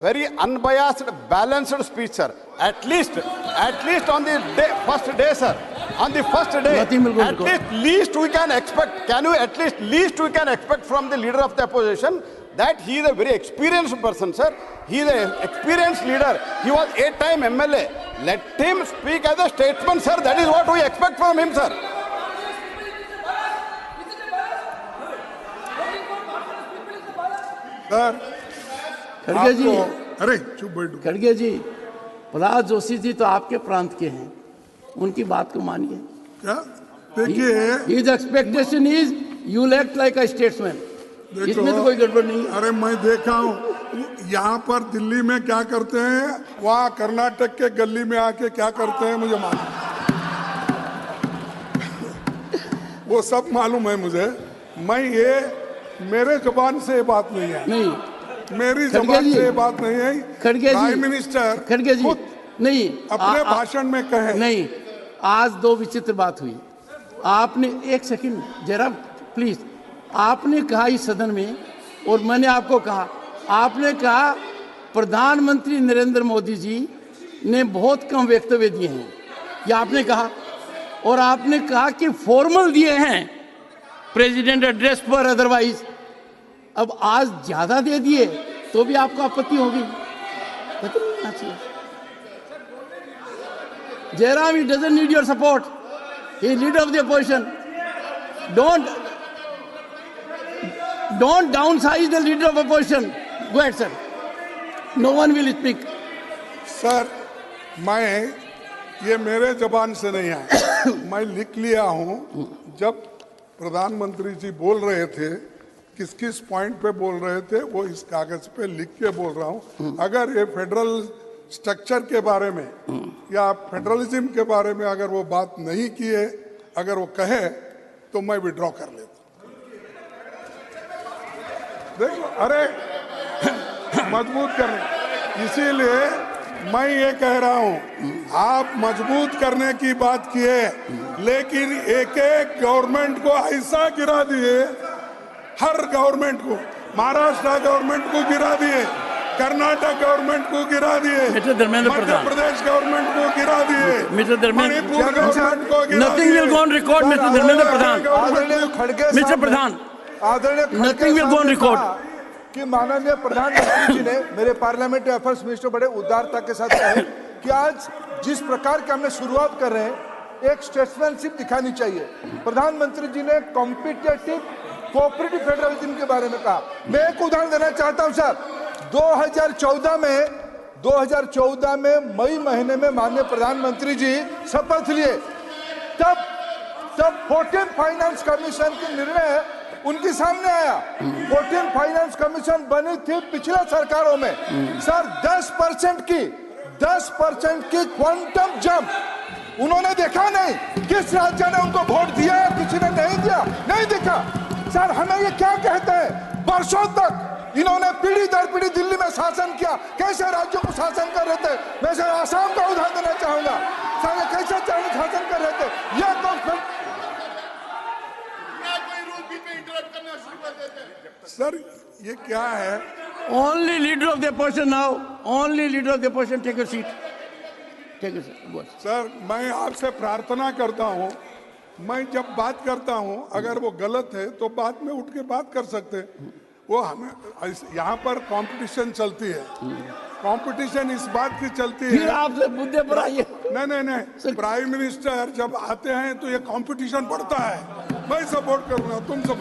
very unbiased, balanced speech, sir. At least on the first day, sir. On the first day, at least we can expect. Can you at least we can expect from the leader of the opposition that he is a very experienced person, sir. He is an experienced leader. He was 8-time MLA. Let him speak as a statesman, sir. That is what we expect from him, sir. Sir खड़गे जी, अरे चुप बैठो। खड़गे जी, प्रहलाद जोशी जी तो आपके प्रांत के हैं, उनकी बात को मानिए। क्या देखिए, his expectation is you act like a statesman. इसमें तो कोई गड़बड़ नहीं है। अरे मैं देखा हूँ यहाँ पर दिल्ली में क्या करते हैं, वहाँ कर्नाटक के गली में आके क्या करते हैं मुझे मालूम, वो सब मालूम है मुझे। मैं ये मेरे जुबान से ये बात नहीं है, नहीं मेरी जुबान से ये बात नहीं है। खड़गे जी, प्राइम मिनिस्टर खड़गे जी, नहीं अपने भाषण में कहे नहीं। आज दो विचित्र बात हुई। आपने एक सेकंड जरा प्लीज, आपने कहा इस सदन में और मैंने आपको कहा, आपने कहा प्रधानमंत्री नरेंद्र मोदी जी ने बहुत कम वक्तव्य दिए हैं, ये आपने कहा। और आपने कहा कि फॉर्मल दिए हैं प्रेसिडेंट एड्रेस पर, अदरवाइज। अब आज ज्यादा दे दिए तो भी आपको आपत्ति होगी। Jairam, he doesn't need your support. He is leader of the opposition. Don't downsize the leader of opposition. Go ahead, sir. No one will speak. Sir मैं ये मेरे जबान से नहीं आया, मैं लिख लिया हूँ। जब प्रधानमंत्री जी बोल रहे थे, किस किस पॉइंट पे बोल रहे थे, वो इस कागज पे लिख के बोल रहा हूँ। अगर ये फेडरल स्ट्रक्चर के बारे में या फेडरलिज्म के बारे में अगर वो बात नहीं किए, अगर वो कहे तो मैं विड्रॉ कर लेता। देखो, अरे मजबूत करने, इसीलिए मैं ये कह रहा हूँ, आप मजबूत करने की बात किए, लेकिन एक एक गवर्नमेंट को ऐसा गिरा दिए, हर गवर्नमेंट को, महाराष्ट्र गवर्नमेंट को गिरा दिए, कर्नाटक गवर्नमेंट को गिरा दिए, मध्य प्रदेश गवर्नमेंट को गिरा दिए, मणिपुर गवर्नमेंट को गिरा दिए। Nothing will go on record, Mr. Dharmendra Pradhan. Mr. Pradhan, nothing will go on record। कि माननीय प्रधानमंत्री जी ने मेरे पार्लियामेंट्री अफेयर्स मिनिस्टर बड़े उदारता के साथ कहे कि आज जिस प्रकार के हमने शुरुआत कर रहे हैं, एक स्टेट्समैनशिप दिखानी चाहिए। प्रधानमंत्री जी ने कॉम्पिटिटिव कोऑपरेटिव फेडरलिज्म के बारे में कहा। मैं एक उदाहरण देना चाहता हूं सर। 2014 में मई महीने में माननीय प्रधानमंत्री जी शपथ लिए, तब 14th फाइनेंस कमीशन की निर्णय उनके सामने आया। 14th फाइनेंस कमीशन बनी थी पिछले सरकारों में सर। 10% की क्वांटम जंप उन्होंने देखा नहीं। किस राज्य ने उनको वोट दिया है, किसी ने नहीं दिया, नहीं देखा सर। हमें ये क्या कहते हैं, वर्षों तक इन्होंने पीढ़ी दर पीढ़ी दिल्ली में शासन किया। कैसे राज्यों को शासन कर रहे थे, मैं सर आसाम का उदाहरण देना चाहूंगा सर। ये कैसे शासन कर रहे थे, ये तो सर ये क्या है? Only leader of the opposition now. Only leader of the opposition. Take a seat. Take a seat. Go. Sir मैं आपसे प्रार्थना करता हूँ, मैं जब बात करता हूँ अगर वो गलत है तो बाद में उठ के बात कर सकते हैं। वो हमें यहाँ पर कंपटीशन चलती है, कंपटीशन इस बात की चलती है। फिर आपसे मुद्दे पर आइए। नहीं, प्राइम मिनिस्टर जब आते हैं तो ये कंपटीशन बढ़ता है। मैं सपोर्ट करूँगा, तुम सब